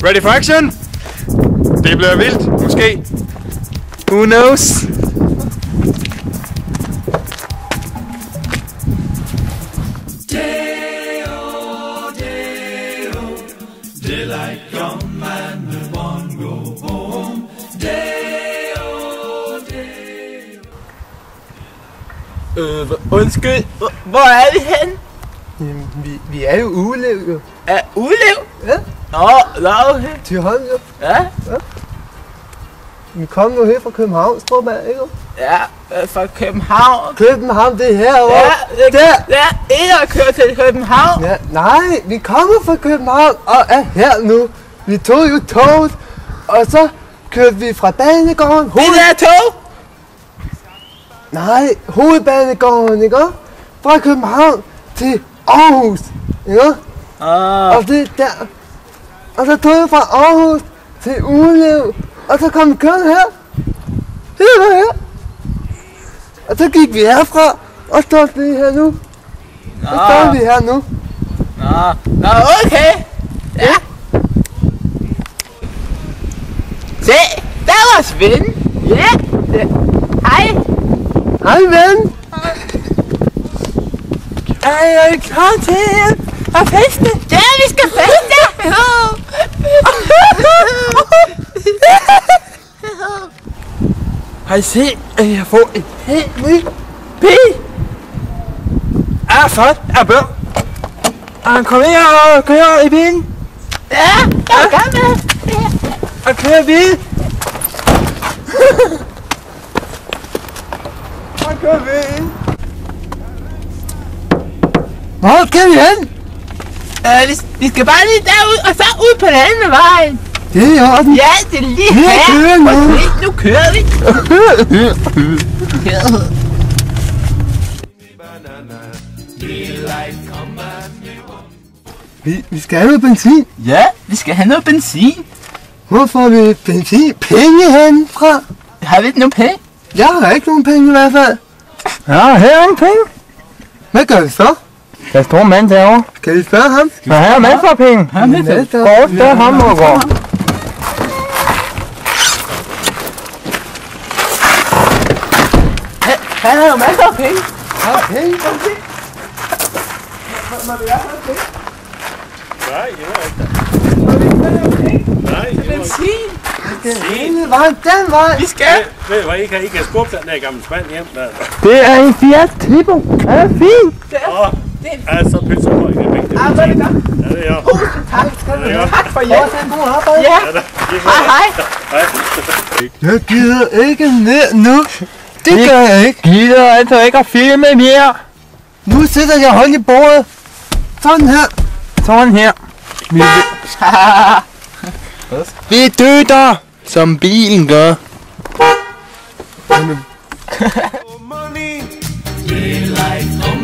Ready for action? Det bliver vildt, måske. Who knows? Daylight come and the one go home. Undskyld, hvor er vi hen? Jamen, vi er jo Ugelev, jo. Er Ugelev? Ja. Nå, okay. Thyholm, jo. Ja. Vi kom jo her fra København, Strup af, ikke? Ja, fra København. København, det er herovre. Ja, der. Ja, en at køre til København. Ja, nej, vi kommer fra København og er her nu. Vi tog jo toget, og så kørte vi fra Banegården. Det der tog? Nej, Hovedbanegården, ikke? Fra København til Aarhus, ikke? Og det er der. Og så tog vi fra Aarhus til Ugelev, og så kom vi kørende her. Det var her. Og så gik vi herfra, og står vi her nu. Så står vi her nu. Nå, okay. Ja. Se, der var Svend. Ja. Hej. Hej, ven. Ej, kom til og feste. Ja, vi skal feste. Har I set, at jeg får en helt ny bil? Flot. Bør. Kom her og kør i bilen. Ja, jeg er med. Og køre i bil. Og køre i bil. Hvor skal vi hen? Vi skal bare lige derud, og så ud på den anden vej. Det er i orden. Ja, det er lige her. her. Kører nu. Nu kører vi. Vi skal have noget benzin. Ja, vi skal have noget benzin. Hvor får vi benzin? Penge henfra? Har vi ikke nogen penge? Jeg har ikke nogen penge i hvert fald. Ja, her er ingen penge. Hvad gør vi så? Der står en mand derovre. Kan vi spørge ham? Men her er masser af penge. Her er masser. Gå op der, ham må gå. Han har jo masser af penge. Ja, penge. Nej, jeg ved ikke. Nej, jeg ved ikke. Benzin. Den vej, den vej. Vi skal. Ved du hvad, I kan skubbe den der gamle spand hjem der. Det er en Fiat Tipo. Den er fin. Så pølser på, det er vigtigt. Hvad er det godt? Ja, det er jo. Tak skal du have. Tak for Ja, hjælp. det er en god arbejde. Ja. Hej. Jeg gider ikke ned nu. Det gør jeg ikke. Gider altså ikke at filme mere. Nu sætter jeg hånd i bordet. Sådan her. Sådan her. Vi døder, som bilen gør. Money, daylight.